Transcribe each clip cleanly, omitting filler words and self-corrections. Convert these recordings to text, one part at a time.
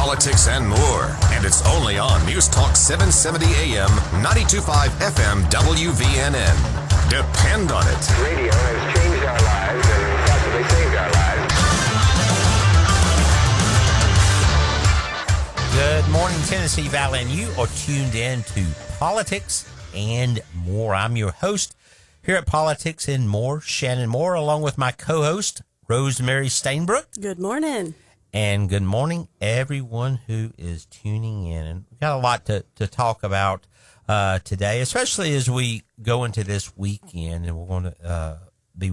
politics, and more. And it's only on News Talk 770 AM, 92.5 FM WVNN. Depend on it. Radio has changed our lives and possibly saved our lives. Good morning, Tennessee Valley, and you are tuned in to Politics and More. I'm your host here at Politics and More, Shannon Moore, along with my co-host, Rosemary Stainbrook. Good morning. And good morning, everyone who is tuning in. And we've got a lot to talk about today, especially as we go into this weekend, and we're going to be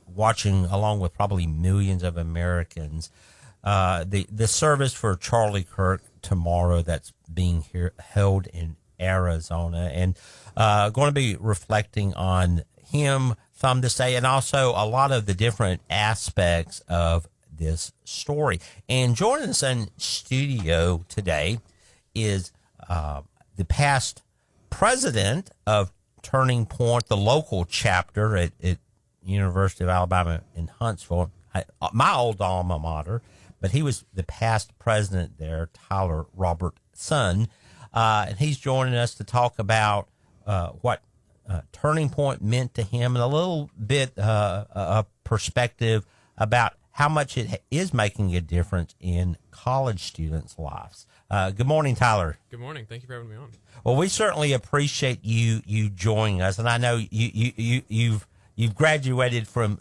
watching, along with probably millions of Americans, the service for Charlie Kirk tomorrow that's being held in Arizona, and going to be reflecting on him some to say, and also a lot of the different aspects of this story. And joining us in studio today is the past president of Turning Point, the local chapter at University of Alabama in Huntsville, my old alma mater, but he was the past president there, Tyler Robertson, and he's joining us to talk about what Turning Point meant to him and a little bit of perspective about how much it is making a difference in college students' lives. Good morning, Tyler. Good morning. Thank you for having me on. Well, we certainly appreciate you joining us, and I know you've graduated from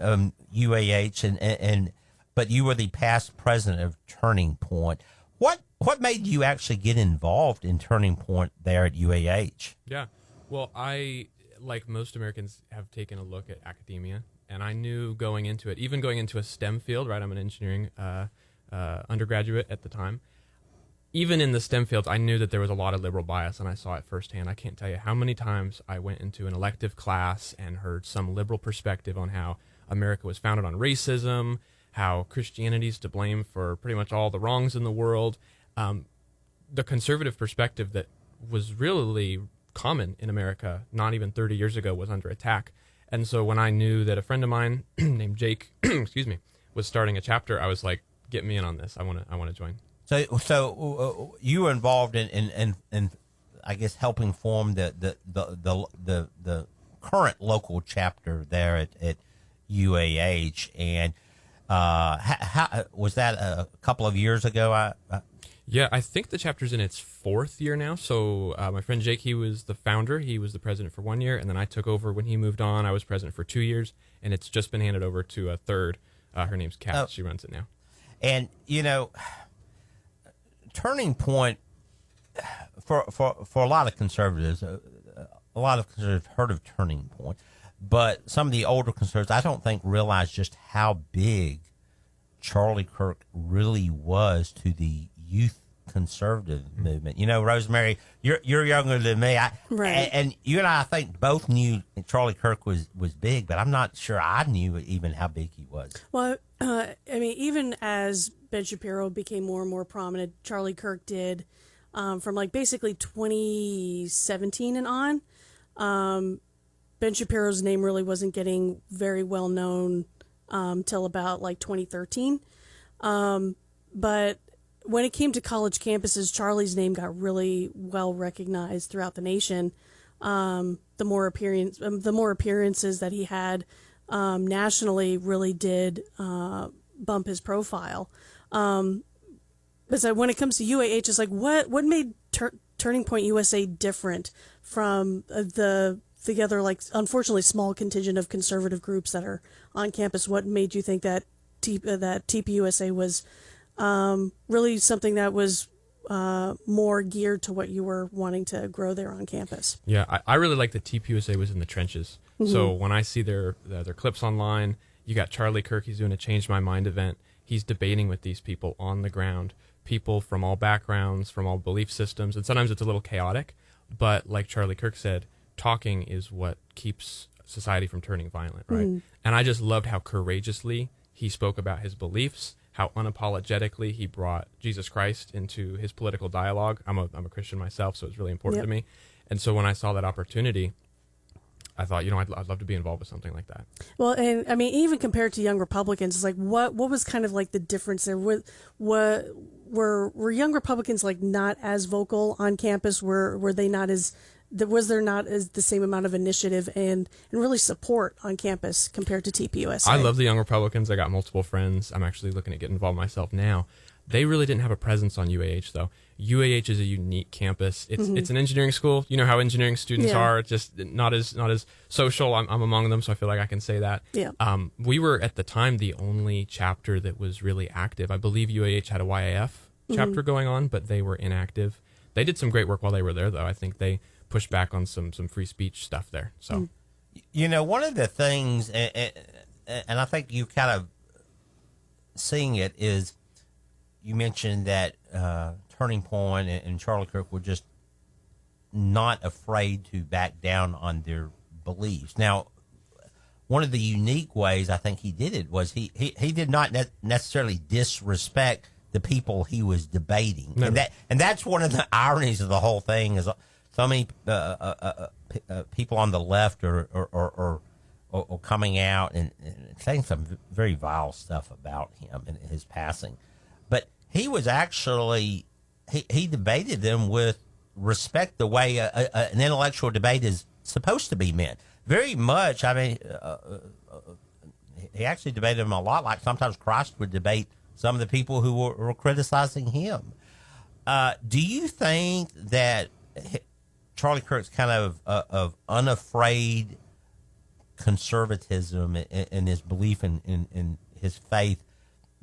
UAH, but you were the past president of Turning Point. What made you actually get involved in Turning Point there at UAH? Yeah. Well, I, like most Americans, have taken a look at academia, and I knew going into it, even going into a STEM field, right? I'm an engineering undergraduate at the time. Even in the STEM fields, I knew that there was a lot of liberal bias, and I saw it firsthand. I can't tell you how many times I went into an elective class and heard some liberal perspective on how America was founded on racism, how Christianity's to blame for pretty much all the wrongs in the world. The conservative perspective that was really common in America not even 30 years ago was under attack. And so when I knew that a friend of mine named Jake, was starting a chapter, I was like, get me in on this. I want to join. So you were involved in I guess helping form the current local chapter there at UAH, and how was that a couple of years ago? Yeah, I think the chapter's in its fourth year now. So my friend Jake, he was the founder. He was the president for 1 year, and then I took over when he moved on. I was president for 2 years, and it's just been handed over to a third. Her name's Kat. Oh. She runs it now. And, Turning Point, for a lot of conservatives, have heard of Turning Point, but some of the older conservatives, I don't think, realize just how big Charlie Kirk really was to the youth conservative movement. Rosemary, you're younger than me, right? And you and I think both knew Charlie Kirk was big, but I'm not sure I knew even how big he was. Well, even as Ben Shapiro became more and more prominent, Charlie Kirk did, from basically 2017 and on. Ben Shapiro's name really wasn't getting very well known till about 2013. But when it came to college campuses, Charlie's name got really well recognized throughout the nation. The more appearances that he had nationally really did bump his profile. But so when it comes to UAH, it's what made Turning Point USA different from the other, unfortunately, small contingent of conservative groups that are on campus? What made you think that TPUSA was really something that was more geared to what you were wanting to grow there on campus? Yeah, I really like that TPUSA was in the trenches. Mm-hmm. So when I see their clips online, you got Charlie Kirk, he's doing a Change My Mind event. He's debating with these people on the ground, people from all backgrounds, from all belief systems, and sometimes it's a little chaotic. But like Charlie Kirk said, talking is what keeps society from turning violent, right? Mm. And I just loved how courageously he spoke about his beliefs, how unapologetically he brought Jesus Christ into his political dialogue. I'm a Christian myself, so it's really important to me. And so when I saw that opportunity, I thought, I'd love to be involved with something like that. Well, and even compared to young Republicans, it's what was kind of the difference there? What were young Republicans like not as vocal on campus? Were they not as was there not as the same amount of initiative and really support on campus compared to TPUSA? I love the young Republicans. I got multiple friends. I'm actually looking to get involved myself now. They really didn't have a presence on UAH, though. UAH is a unique campus. It's an engineering school. You know how engineering students are. It's just not as social. I'm among them, so I feel like I can say that. Yeah. We were at the time the only chapter that was really active. I believe UAH had a YAF chapter going on, but they were inactive. They did some great work while they were there, though. I think they pushed back on some free speech stuff there. So, You know, one of the things, and I think you kind of seeing it is, you mentioned that Turning Point and Charlie Kirk were just not afraid to back down on their beliefs. Now, one of the unique ways I think he did it was he did not necessarily disrespect the people he was debating, and that's one of the ironies of the whole thing is so many people on the left are coming out and saying some very vile stuff about him and his passing, but he was actually he debated them with respect, the way an intellectual debate is supposed to be meant. Very much. I mean, he actually debated them a lot like sometimes Christ would debate some of the people who were criticizing him. Do you think that Charlie Kirk's kind of unafraid conservatism and his belief in his faith,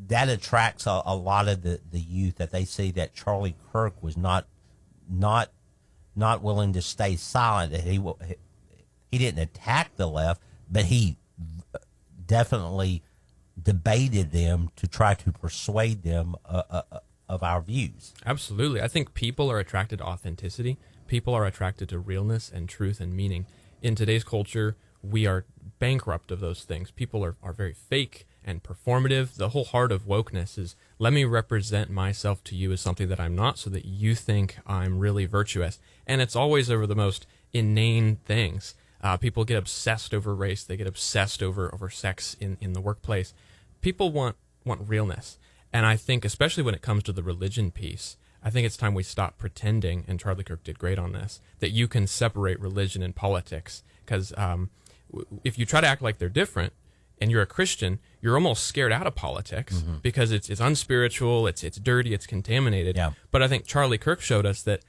that attracts a lot of the youth, that they see that Charlie Kirk was not willing to stay silent, that he didn't attack the left, but he definitely debated them to try to persuade them of our views. absolutely. I think people are attracted to authenticity. People are attracted to realness and truth and meaning. In today's culture, we are bankrupt of those things. People are very fake and performative. The whole heart of wokeness is, let me represent myself to you as something that I'm not so that you think I'm really virtuous. And it's always over the most inane things. People get obsessed over race. They get obsessed over sex in the workplace. People want realness. And I think, especially when it comes to the religion piece, I think it's time we stop pretending, and Charlie Kirk did great on this, that you can separate religion and politics. Because if you try to act like they're different, and you're a Christian, you're almost scared out of politics because it's unspiritual, it's dirty, it's contaminated. Yeah. But I think Charlie Kirk showed us that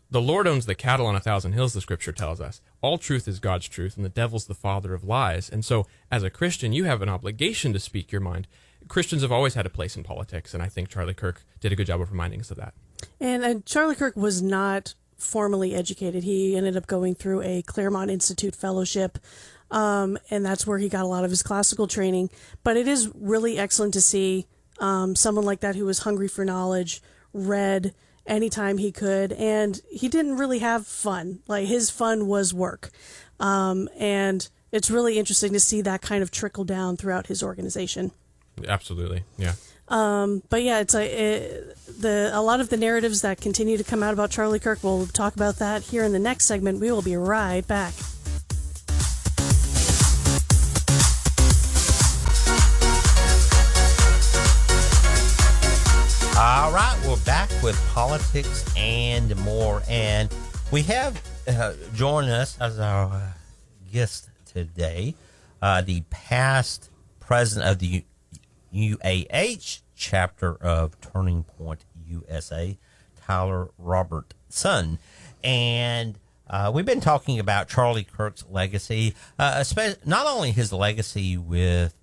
the Lord owns the cattle on 1,000 hills, the scripture tells us. All truth is God's truth, and the devil's the father of lies. And so, as a Christian, you have an obligation to speak your mind. Christians have always had a place in politics, and I think Charlie Kirk did a good job of reminding us of that. And Charlie Kirk was not formally educated. He ended up going through a Claremont Institute fellowship, and that's where he got a lot of his classical training. But it is really excellent to see someone like that who was hungry for knowledge, read anytime he could, and he didn't really have fun. Like, his fun was work. And it's really interesting to see that kind of trickle down throughout his organization. Absolutely, yeah. But yeah, it's a lot of the narratives that continue to come out about Charlie Kirk. We'll talk about that here in the next segment. We will be right back. All right, we're back with politics and more, and we have joining us as our guest today the past president of the UAH chapter of Turning Point USA, Tyler Robertson. And we've been talking about Charlie Kirk's legacy, not only his legacy with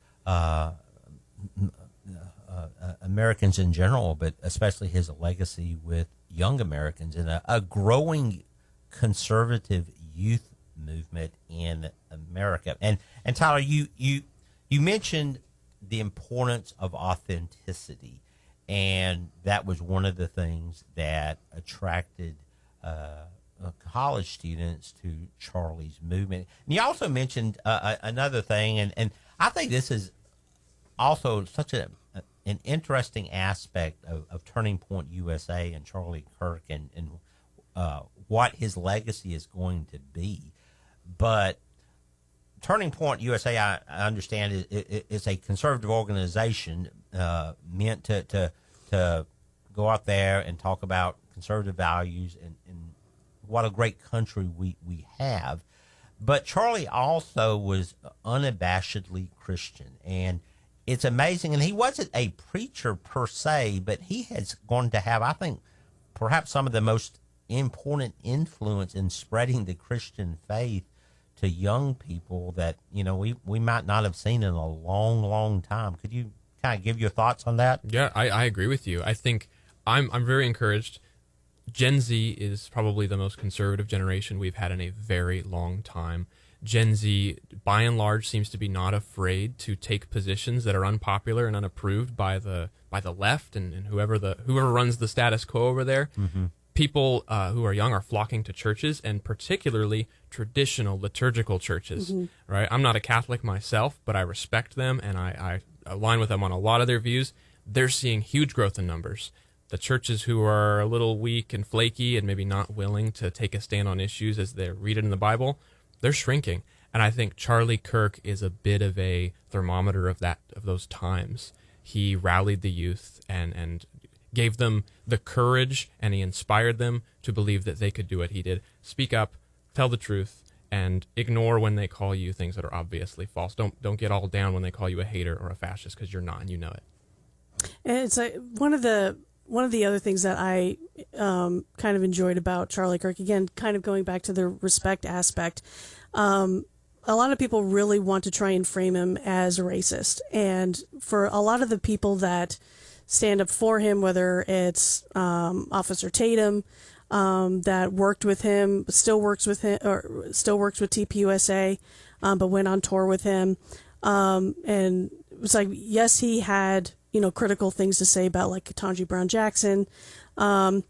Americans in general, but especially his legacy with young Americans and a growing conservative youth movement in America. And Tyler, you mentioned the importance of authenticity, and that was one of the things that attracted college students to Charlie's movement. And you also mentioned another thing, and I think this is also such an interesting aspect of Turning Point USA and Charlie Kirk and what his legacy is going to be. But Turning Point USA, I understand, is a conservative organization meant to go out there and talk about conservative values and what a great country we have. But Charlie also was unabashedly Christian, and it's amazing. And he wasn't a preacher per se, but he has going to have, I think, perhaps some of the most important influence in spreading the Christian faith to young people that, you know, we might not have seen in a long, long time. Could you kind of give your thoughts on that? Yeah, I agree with you. I think I'm very encouraged. Gen Z is probably the most conservative generation we've had in a very long time. Gen Z, by and large, seems to be not afraid to take positions that are unpopular and unapproved by the left and whoever runs the status quo over there. Mm-hmm. People who are young are flocking to churches, and particularly traditional liturgical churches. Mm-hmm. Right? I'm not a Catholic myself, but I respect them and I align with them on a lot of their views. They're seeing huge growth in numbers. The churches who are a little weak and flaky and maybe not willing to take a stand on issues as they read it in the Bible, they're shrinking. And I think Charlie Kirk is a bit of a thermometer of those times. He rallied the youth and gave them the courage, and he inspired them to believe that they could do what he did. Speak up, tell the truth, and ignore when they call you things that are obviously false. Don't get all down when they call you a hater or a fascist, because you're not, and you know it. And it's like one of the other things that I kind of enjoyed about Charlie Kirk, again, kind of going back to the respect aspect, a lot of people really want to try and frame him as a racist. And for a lot of the people that stand up for him, whether it's Officer Tatum, that worked with him, still works with TPUSA, but went on tour with him. And it was like, yes, he had, critical things to say about like Ketanji Brown Jackson, or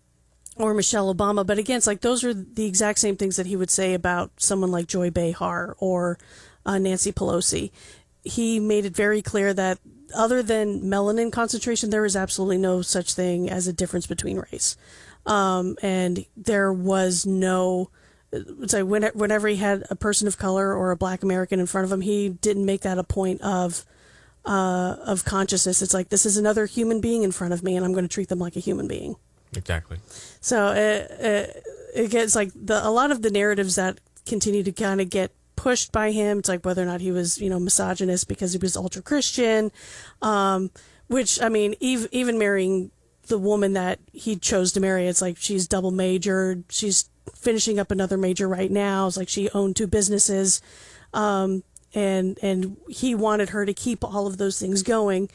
Michelle Obama. But again, it's like, those are the exact same things that he would say about someone like Joy Behar or Nancy Pelosi. He made it very clear that other than melanin concentration, there is absolutely no such thing as a difference between race. And there was no, it's like whenever he had a person of color or a Black American in front of him, he didn't make that a point of consciousness. It's like, this is another human being in front of me, and I'm going to treat them like a human being. Exactly. So it gets like a lot of the narratives that continue to kind of get pushed by him. It's like whether or not he was, misogynist because he was ultra Christian, which, I mean, even marrying the woman that he chose to marry, it's like she's double majored. She's finishing up another major right now. It's like she owned 2 businesses. And he wanted her to keep all of those things going.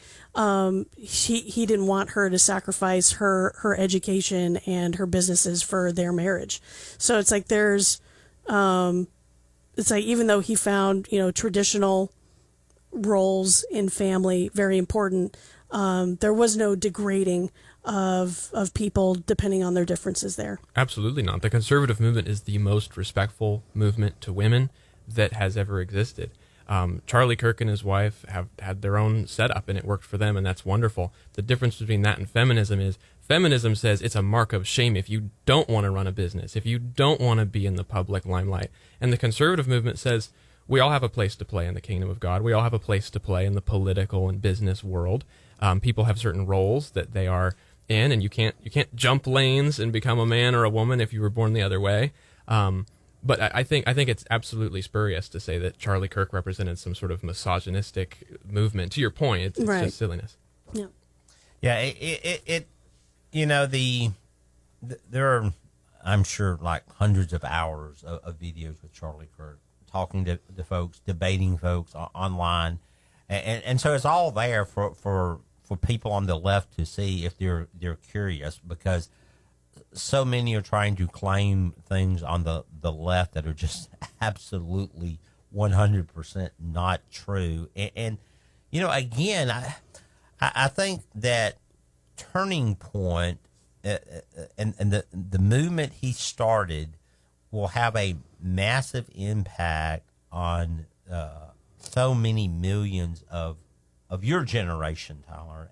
He didn't want her to sacrifice her education and her businesses for their marriage. So it's like it's like, even though he found, traditional roles in family very important, there was no degrading of people depending on their differences there. Absolutely not. The conservative movement is the most respectful movement to women that has ever existed. Charlie Kirk and his wife have had their own setup, and it worked for them, and that's wonderful. The difference between that and feminism is feminism says it's a mark of shame if you don't want to run a business, if you don't want to be in the public limelight. And the conservative movement says we all have a place to play in the kingdom of God. We all have a place to play in the political and business world. People have certain roles that they are in, and you can't jump lanes and become a man or a woman if you were born the other way. But I think it's absolutely spurious to say that Charlie Kirk represented some sort of misogynistic movement. To your point, it's right. Just silliness. Yeah. Yeah. There are, I'm sure, like hundreds of hours of videos with Charlie Kirk, talking to folks, debating folks online, and so it's all there for people on the left to see if they're curious, because so many are trying to claim things on the left that are just absolutely 100% not true. And again, I think that turning point and the movement he started will have a massive impact on so many millions of your generation, Tyler,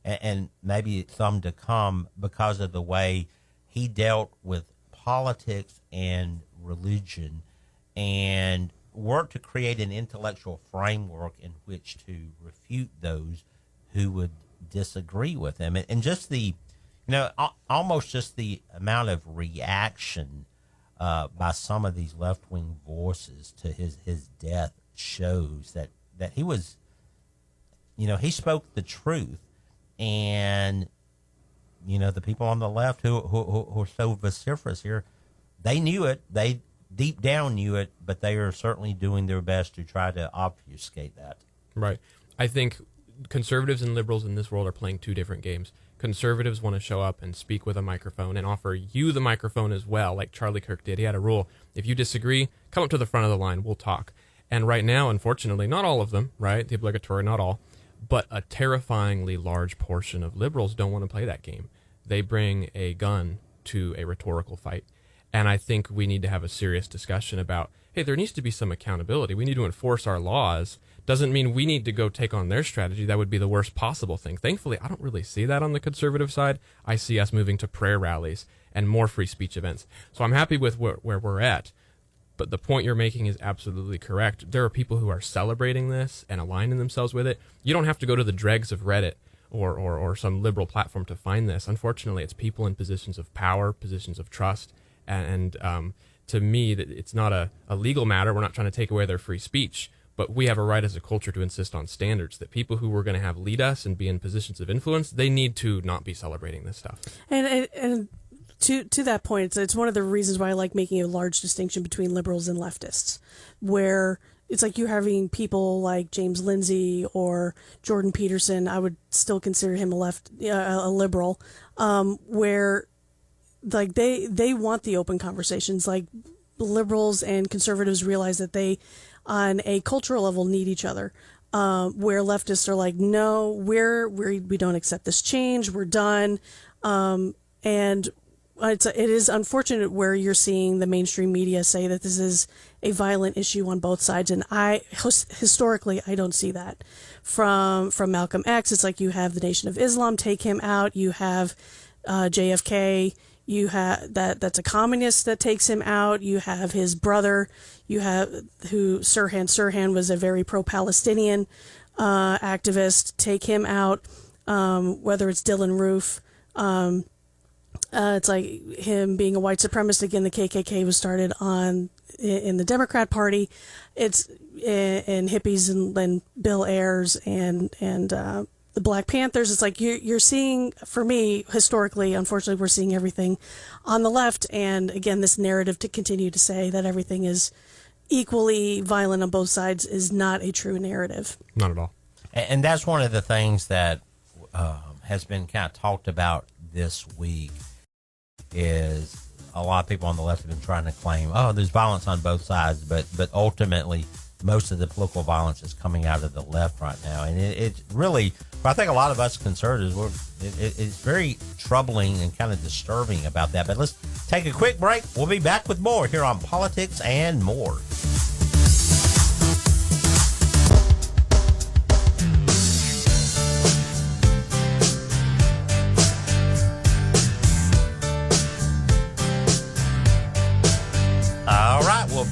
and maybe some to come, because of the way he dealt with politics and religion and worked to create an intellectual framework in which to refute those who would disagree with him, and just almost just the amount of reaction by some of these left wing voices to his death shows that he was, he spoke the truth, and the people on the left who are so vociferous here, they knew it, they deep down knew it, but they are certainly doing their best to try to obfuscate that. Right. I think conservatives and liberals in this world are playing two different games. Conservatives want to show up and speak with a microphone and offer you the microphone as well, like Charlie Kirk did. He had a rule. If you disagree, come up to the front of the line. We'll talk. And right now, unfortunately, not all of them, right? The obligatory, not all, but a terrifyingly large portion of liberals don't want to play that game. They bring a gun to a rhetorical fight. And I think we need to have a serious discussion about, hey, there needs to be some accountability. We need to enforce our laws. Doesn't mean we need to go take on their strategy. That would be the worst possible thing. Thankfully, I don't really see that on the conservative side. I see us moving to prayer rallies and more free speech events. So I'm happy with where we're at. But the point you're making is absolutely correct. There are people who are celebrating this and aligning themselves with it. You don't have to go to the dregs of Reddit or some liberal platform to find this. Unfortunately, it's people in positions of power, positions of trust. And to me, it's not a legal matter. We're not trying to take away their free speech. But we have a right as a culture to insist on standards that people who we're going to have lead us and be in positions of influence, they need to not be celebrating this stuff. And to that point, it's one of the reasons why I like making a large distinction between liberals and leftists, where it's like you're having people like James Lindsay or Jordan Peterson. I would still consider him a liberal, where like they want the open conversations. Like liberals and conservatives realize that they, on a cultural level, need each other. Where leftists are like, no, we don't accept this change. We're done. And it is unfortunate where you're seeing the mainstream media say that this is a violent issue on both sides. And historically, I don't see that. From Malcolm X, it's like you have the Nation of Islam, take him out. You have JFK. You have that's a communist that takes him out. You have his brother. You have Sirhan. Sirhan was a very pro-Palestinian activist. Take him out. Whether it's Dylan Roof, it's like him being a white supremacist. Again, the KKK was started in the Democrat Party. It's and hippies and Bill Ayers and the Black Panthers. It's like you're seeing, for me, historically, unfortunately, we're seeing everything on the left. And again, this narrative to continue to say that everything is equally violent on both sides is not a true narrative. Not at all. And that's one of the things that has been kind of talked about this week is a lot of people on the left have been trying to claim, oh, there's violence on both sides, but ultimately most of the political violence is coming out of the left right now. And it's really, I think a lot of us conservatives, it's very troubling and kind of disturbing about that. But let's take a quick break. We'll be back with more here on Politics and More.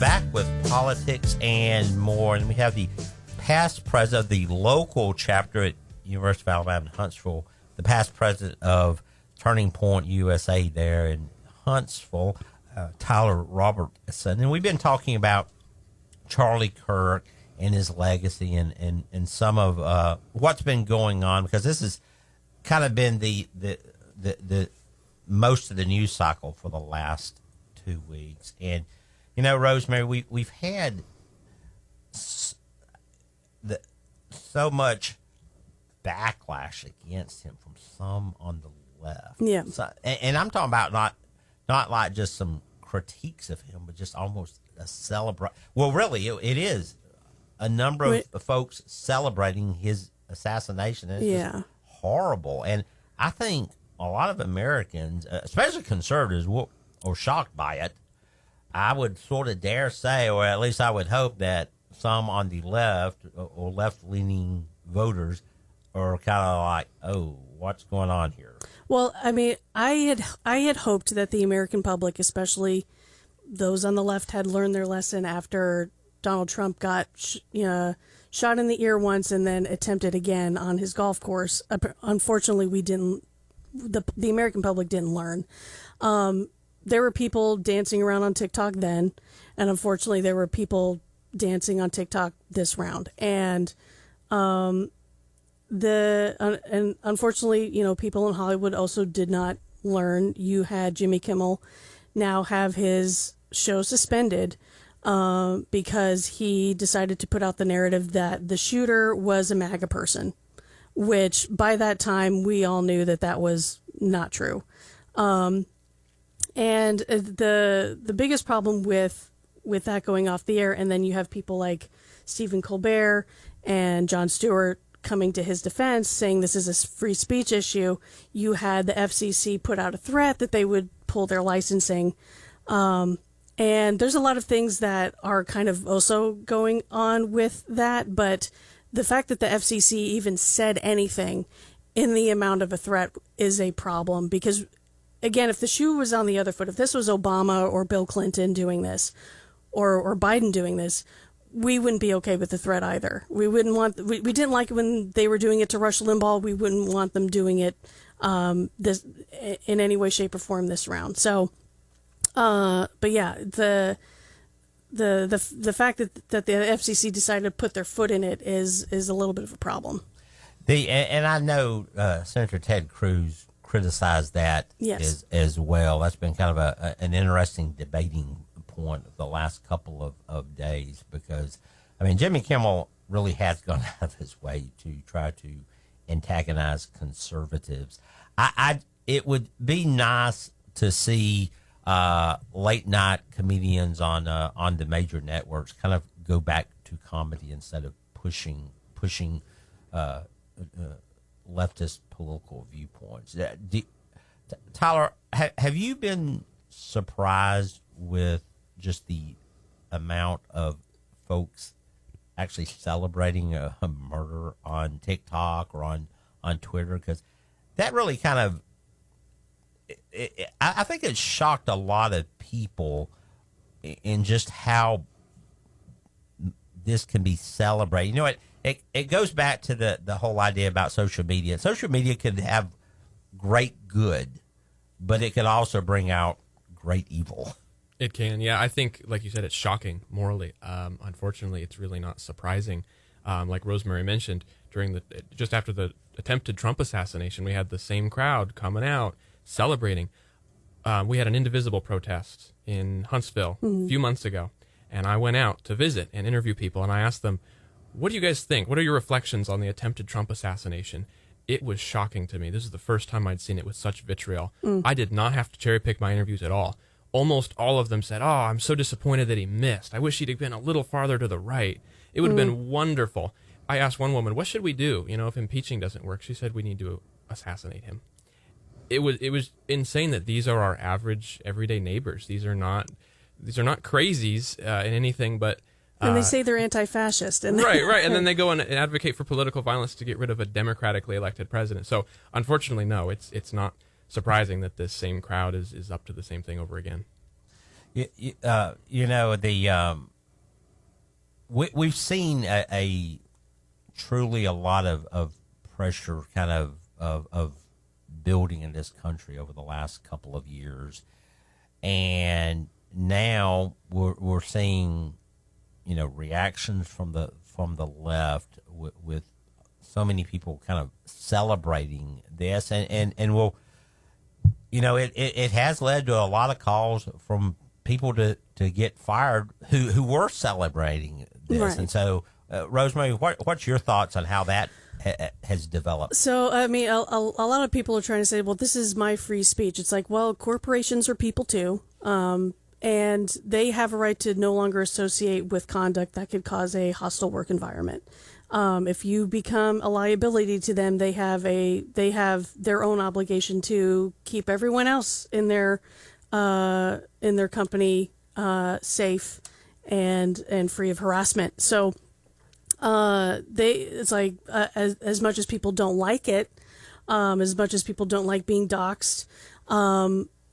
Back with Politics and More, and we have the past president of the local chapter at University of Alabama in Huntsville, the past president of Turning Point USA there in Huntsville, Tyler Robertson. And we've been talking about Charlie Kirk and his legacy and some of what's been going on, because this has kind of been the most of the news cycle for the last 2 weeks. And you know, Rosemary, we've had so much backlash against him from some on the left. Yeah. So, and I'm talking about not like just some critiques of him, but just almost a celebrate. Well, really, it is a number of folks celebrating his assassination. And it's just horrible. And I think a lot of Americans, especially conservatives, are shocked by it. I would sort of dare say, or at least I would hope, that some on the left or left-leaning voters are kind of like, oh, what's going on here? Well, I mean, I had hoped that the American public, especially those on the left, had learned their lesson after Donald Trump got shot in the ear once and then attempted again on his golf course. Unfortunately, we didn't. The American public didn't learn. There were people dancing around on TikTok then, and unfortunately, there were people dancing on TikTok this round. And and unfortunately, people in Hollywood also did not learn. You had Jimmy Kimmel now have his show suspended because he decided to put out the narrative that the shooter was a MAGA person, which by that time we all knew that was not true. And the biggest problem with that going off the air, and then you have people like Stephen Colbert and Jon Stewart coming to his defense saying this is a free speech issue. You had the FCC put out a threat that they would pull their licensing. And there's a lot of things that are kind of also going on with that, but the fact that the FCC even said anything in the amount of a threat is a problem because, again, if the shoe was on the other foot, if this was Obama or Bill Clinton doing this or Biden doing this, we wouldn't be okay with the threat either. We didn't like it when they were doing it to Rush Limbaugh. We wouldn't want them doing it this in any way, shape, or form this round. So, but yeah, the fact that the FCC decided to put their foot in it is a little bit of a problem. And I know Senator Ted Cruz criticized that as well. That's been kind of an interesting debating point of the last couple of days because, I mean, Jimmy Kimmel really has gone out of his way to try to antagonize conservatives. It would be nice to see late night comedians on the major networks kind of go back to comedy instead of pushing leftist political viewpoints. Tyler, have you been surprised with just the amount of folks actually celebrating a murder on TikTok or on Twitter? Because that really kind of, I think it shocked a lot of people in just how this can be celebrated. You know what? It goes back to the whole idea about social media. Social media could have great good, but it could also bring out great evil. It can, yeah. I think, like you said, it's shocking morally. Unfortunately, it's really not surprising. Like Rosemary mentioned, just after the attempted Trump assassination, we had the same crowd coming out celebrating. We had an indivisible protest in Huntsville a few months ago, and I went out to visit and interview people, and I asked them, what do you guys think? What are your reflections on the attempted Trump assassination? It was shocking to me. This is the first time I'd seen it with such vitriol. I did not have to cherry pick my interviews at all. Almost all of them said, "Oh, I'm so disappointed that he missed. I wish he'd have been a little farther to the right. It would have been wonderful." I asked one woman, "What should we do? If impeaching doesn't work?" She said, "We need to assassinate him." It was insane that these are our average, everyday neighbors. These are not crazies in anything but. And they say they're anti-fascist, and right, and then they go and advocate for political violence to get rid of a democratically elected president. So, unfortunately, no, it's not surprising that this same crowd is up to the same thing over again. We've seen a truly a lot of pressure kind of building in this country over the last couple of years, and now we're seeing reactions from the left with so many people kind of celebrating this, and we'll. It has led to a lot of calls from people to get fired who were celebrating this. Right. And so, Rosemary, what's your thoughts on how that has developed? So, I mean, a lot of people are trying to say, well, this is my free speech. It's like, well, corporations are people too. And they have a right to no longer associate with conduct that could cause a hostile work environment. If you become a liability to them, they have their own obligation to keep everyone else in their company safe and free of harassment. So it's like as much as people don't like it, as much as people don't like being doxxed.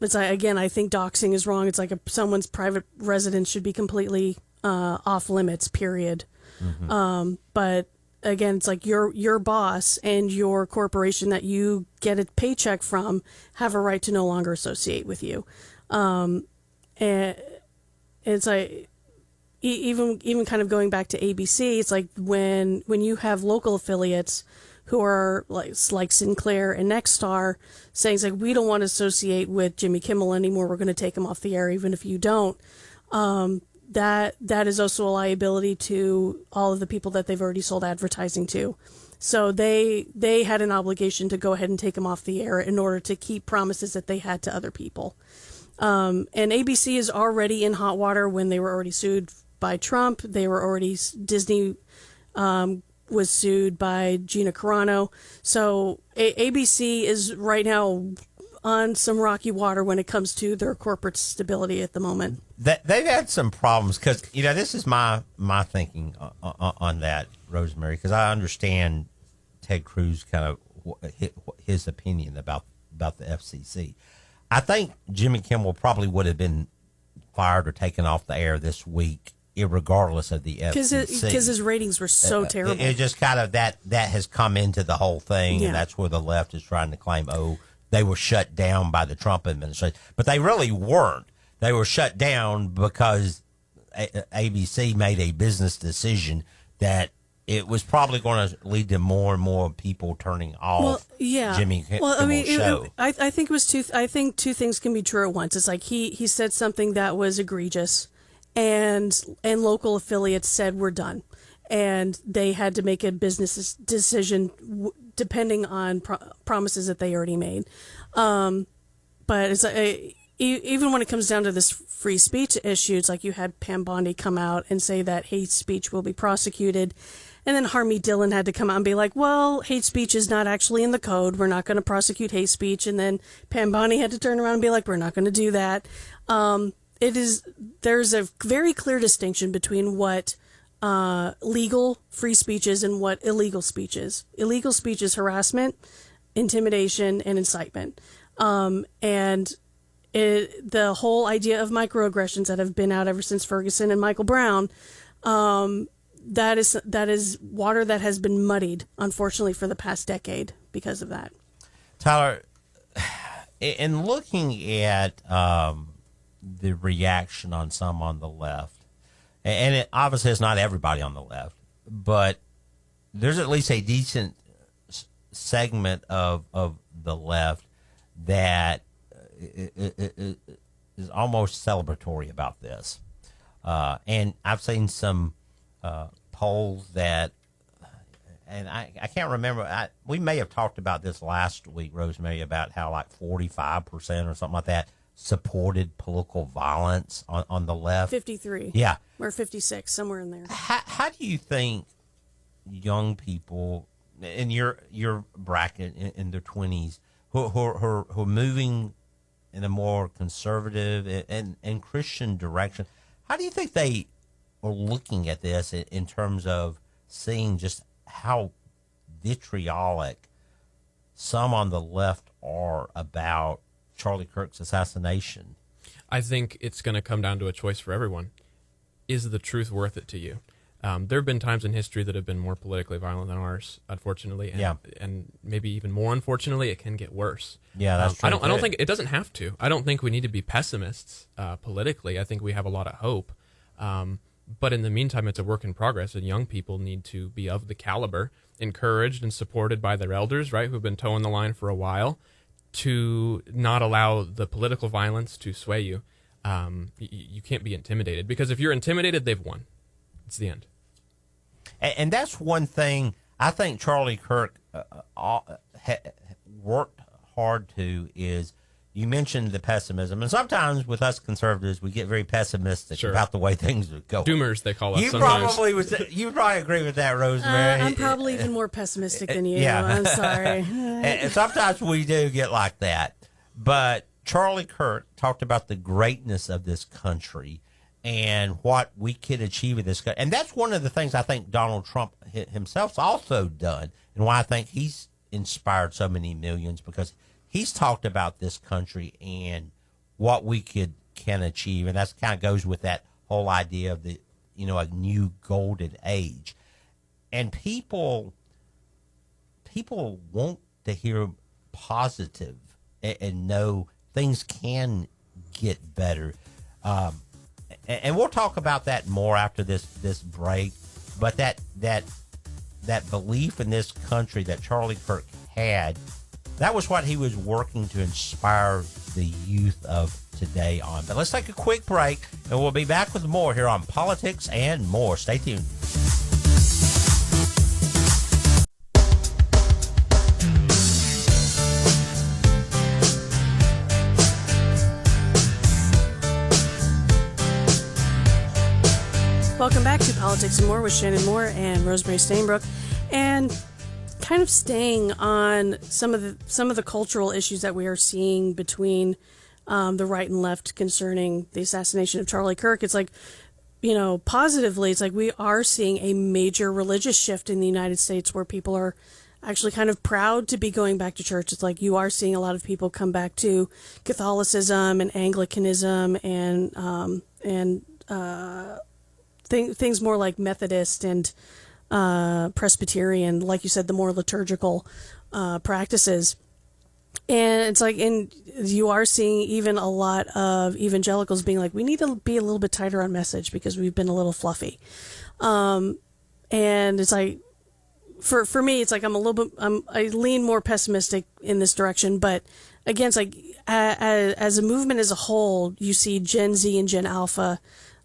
It's like, again, I think doxing is wrong. It's like someone's private residence should be completely off limits. Period. But again, it's like your boss and your corporation that you get a paycheck from have a right to no longer associate with you. And it's like even kind of going back to ABC, it's like when you have local affiliates who are like Sinclair and Nexstar saying it's like, we don't want to associate with Jimmy Kimmel anymore. We're going to take him off the air, even if you don't. That is also a liability to all of the people that they've already sold advertising to. So they had an obligation to go ahead and take him off the air in order to keep promises that they had to other people. And ABC is already in hot water when they were already sued by Trump. They were already, Disney was sued by Gina Carano. So ABC is right now on some rocky water when it comes to their corporate stability at the moment. They've had some problems because, this is my thinking on that, Rosemary, because I understand Ted Cruz kind of his opinion about the FCC. I think Jimmy Kimmel probably would have been fired or taken off the air this week, irregardless of the FCC. Because his ratings were so terrible. It just kind of that has come into the whole thing, and that's where the left is trying to claim, they were shut down by the Trump administration. But they really weren't. They were shut down because ABC made a business decision that it was probably going to lead to more and more people turning off Jimmy Kimmel's show. I think it was I think two things can be true at once. It's like he said something that was egregious, and local affiliates said we're done, and they had to make a business decision depending on promises that they already made. But it's even when it comes down to this free speech issue, it's like you had Pam Bondi come out and say that hate speech will be prosecuted. And then Harmy Dillon had to come out and be like, well, hate speech is not actually in the code. We're not going to prosecute hate speech. And then Pam Bondi had to turn around and be like, we're not going to do that. There's a very clear distinction between what legal free speech is and what illegal speech is. Illegal speech is harassment, intimidation, and incitement. And the whole idea of microaggressions that have been out ever since Ferguson and Michael Brown, that is water that has been muddied, unfortunately, for the past decade because of that. Tyler, in looking at the reaction on some on the left, and it obviously it's not everybody on the left, but there's at least a decent segment of the left that is almost celebratory about this. And I've seen some polls that, and I can't remember, we may have talked about this last week, Rosemary, about how like 45% or something like that supported political violence on the left. 53. Yeah. Or 56, somewhere in there. How do you think young people in your bracket in their 20s who are moving in a more conservative and Christian direction, how do you think they are looking at this in terms of seeing just how vitriolic some on the left are about Charlie Kirk's assassination? I think it's going to come down to a choice for everyone. Is the truth worth it to you? There have been times in history that have been more politically violent than ours, unfortunately, and maybe even more unfortunately, it can get worse. Yeah, that's true. I don't think it doesn't have to. I don't think we need to be pessimists politically. I think we have a lot of hope, but in the meantime, it's a work in progress, and young people need to be of the caliber, encouraged and supported by their elders, right, who've been towing the line for a while, to not allow the political violence to sway you. You can't be intimidated, because if you're intimidated, they've won. It's the end. And that's one thing I think Charlie Kirk worked hard to is, you mentioned the pessimism. And sometimes with us conservatives, we get very pessimistic about the way things are going. Doomers, they call us you sometimes. You probably agree with that, Rosemary. I'm probably even more pessimistic than you. Yeah. I'm sorry. And sometimes we do get like that. But Charlie Kirk talked about the greatness of this country and what we could achieve in this country. And that's one of the things I think Donald Trump himself's also done, and why I think he's inspired so many millions, because he's talked about this country and what we can achieve. And that kind of goes with that whole idea of the a new golden age. And people want to hear positive and know things can get better. And we'll talk about that more after this break. But that belief in this country that Charlie Kirk had, that was what he was working to inspire the youth of today on. But let's take a quick break, and we'll be back with more here on Politics and More. Stay tuned. Welcome back to Politics and More with Shannon Moore and Rosemary Stainbrook, and kind of staying on some of the cultural issues that we are seeing between the right and left concerning the assassination of Charlie Kirk. It's like, positively, it's like we are seeing a major religious shift in the United States where people are actually kind of proud to be going back to church. It's like you are seeing a lot of people come back to Catholicism and Anglicanism and things more like Methodist and Presbyterian, like you said, the more liturgical practices. And it's like, and you are seeing even a lot of evangelicals being like, we need to be a little bit tighter on message because we've been a little fluffy. And it's like, for me, it's like I lean more pessimistic in this direction. But again, it's like as a movement as a whole, you see Gen Z and Gen Alpha.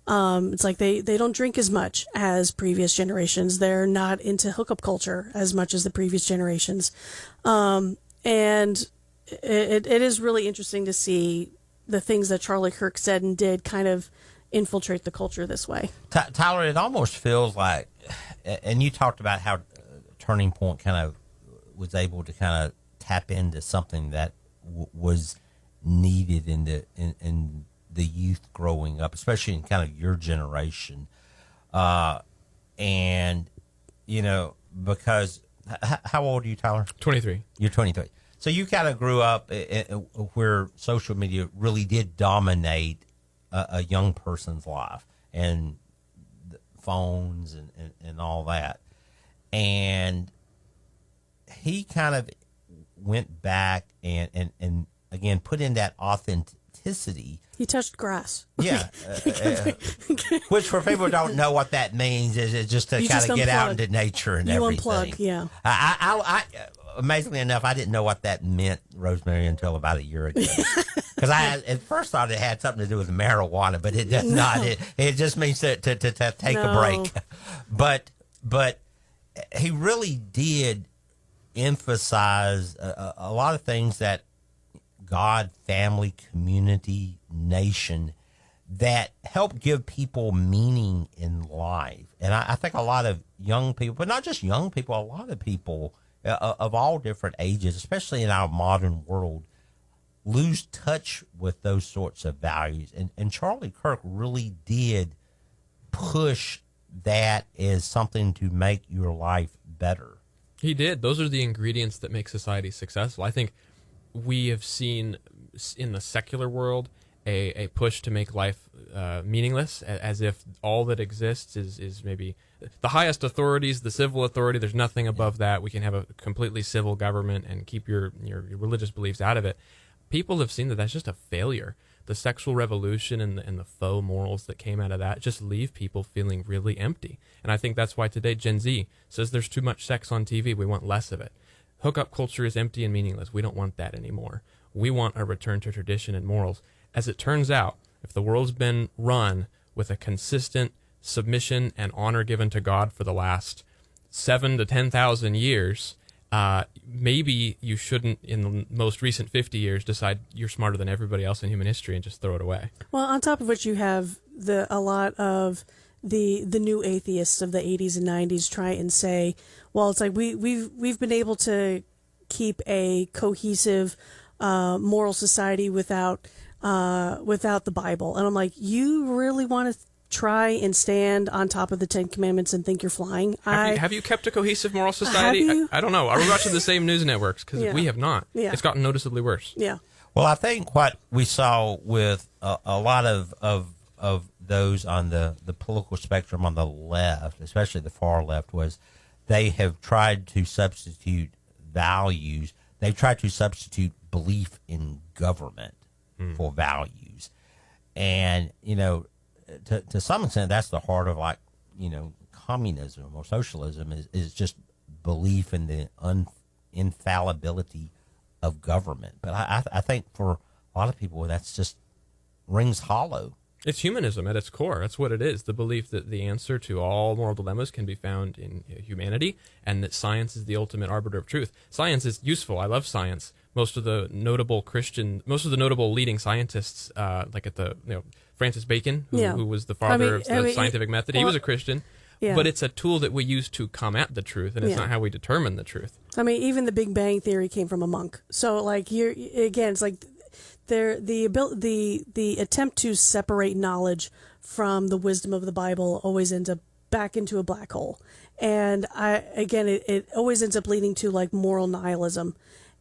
It's like they don't drink as much as previous generations. They're not into hookup culture as much as the previous generations. And it is really interesting to see the things that Charlie Kirk said and did kind of infiltrate the culture this way. Tyler, it almost feels like, and you talked about how Turning Point kind of was able to kind of tap into something that was needed in the youth growing up, especially in kind of your generation. And, because how old are you, Tyler? 23. You're 23. So you kind of grew up where social media really did dominate a young person's life and phones and all that. And he kind of went back and again, put in that authenticity. He touched grass. Yeah. Which for people who don't know what that means is just to kind of get out into nature and everything. Unplug, yeah. I amazingly enough, I didn't know what that meant, Rosemary, until about a year ago. Because I at first thought it had something to do with marijuana, but it does not. It just means to take a break. But he really did emphasize a lot of things that God, family, community, nation, that help give people meaning in life. And I think a lot of young people, but not just young people, a lot of people of all different ages, especially in our modern world, lose touch with those sorts of values. And Charlie Kirk really did push that as something to make your life better. He did. Those are the ingredients that make society successful. I think we have seen in the secular world a push to make life meaningless, as if all that exists is maybe the highest authorities, the civil authority. There's nothing above that. We can have a completely civil government and keep your religious beliefs out of it. People have seen that that's just a failure. The sexual revolution and the faux morals that came out of that just leave people feeling really empty. And I think that's why today Gen Z says there's too much sex on TV. We want less of it. Hookup culture is empty and meaningless. We don't want that anymore. We want a return to tradition and morals. As it turns out, if the world's been run with a consistent submission and honor given to God for the last 7,000 to 10,000 years, maybe you shouldn't, in the most recent 50 years, decide you're smarter than everybody else in human history and just throw it away. Well, on top of which you have a lot of the new atheists of the 80s and 90s try and say, well, it's like we've been able to keep a cohesive moral society without the Bible. And I'm like, you really want to try and stand on top of the Ten Commandments and think you're flying? Have you kept a cohesive moral society? I don't know. Are we watching the same news networks? Because we have not. Yeah. It's gotten noticeably worse. Yeah. Well, I think what we saw with a lot of of those on the political spectrum on the left, especially the far left, was they have tried to substitute values. They've tried to substitute belief in government for values. And, to some extent, that's the heart of, like, communism or socialism is just belief in the infallibility of government. But I think for a lot of people, that's just rings hollow. It's humanism at its core. That's what it is. The belief that the answer to all moral dilemmas can be found in humanity, and that science is the ultimate arbiter of truth. Science is useful. I love science. Most of the notable leading scientists, like at Francis Bacon, who was the father of the scientific method, he was a Christian. Yeah. But it's a tool that we use to come at the truth, and it's not how we determine the truth. I mean, even the Big Bang Theory came from a monk. So, like, it's like the attempt to separate knowledge from the wisdom of the Bible always ends up back into a black hole. And it always ends up leading to, like, moral nihilism.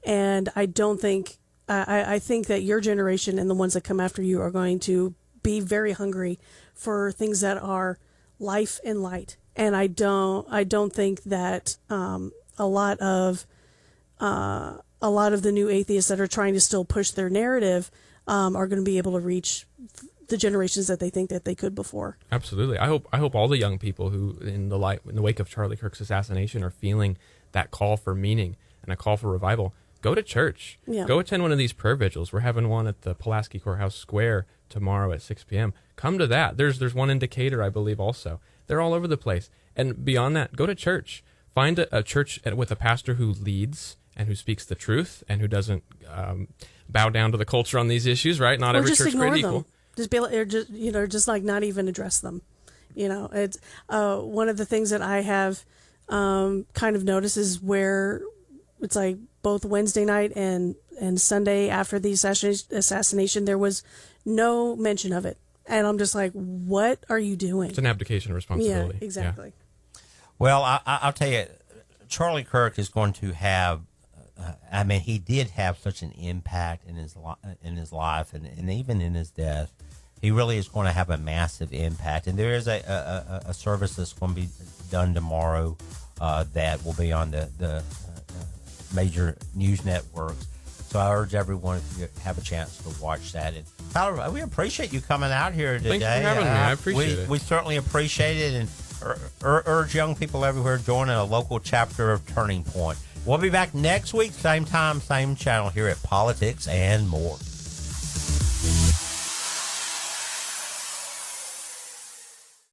And I don't think I think that your generation and the ones that come after you are going to be very hungry for things that are life and light. And I don't think that a lot of the new atheists that are trying to still push their narrative are going to be able to reach the generations that they think that they could before. Absolutely. I hope all the young people who in the wake of Charlie Kirk's assassination are feeling that call for meaning and a call for revival. Go to church. Yeah. Go attend one of these prayer vigils. We're having one at the Pulaski Courthouse Square tomorrow at 6 p.m. Come to that. There's one in Decatur, I believe, also. They're all over the place. And beyond that, go to church. Find a church with a pastor who leads and who speaks the truth and who doesn't bow down to the culture on these issues, right? Not every church is created equal. Just be or just like not even address them. It's one of the things that I have kind of noticed is where it's like both Wednesday night and Sunday after the assassination, there was no mention of it. And I'm just like, what are you doing? It's an abdication of responsibility. Yeah, exactly. Yeah. Well, I'll tell you, Charlie Kirk is going to have, he did have such an impact in his life and even in his death. He really is going to have a massive impact. And there is a service that's going to be done tomorrow that will be on the major news networks. So I urge everyone, if you have a chance, to watch that. And Tyler, we appreciate you coming out here today. Thanks for having me. I appreciate it. We certainly appreciate it, and urge young people everywhere to join a local chapter of Turning Point. We'll be back next week, same time, same channel here at Politics and More.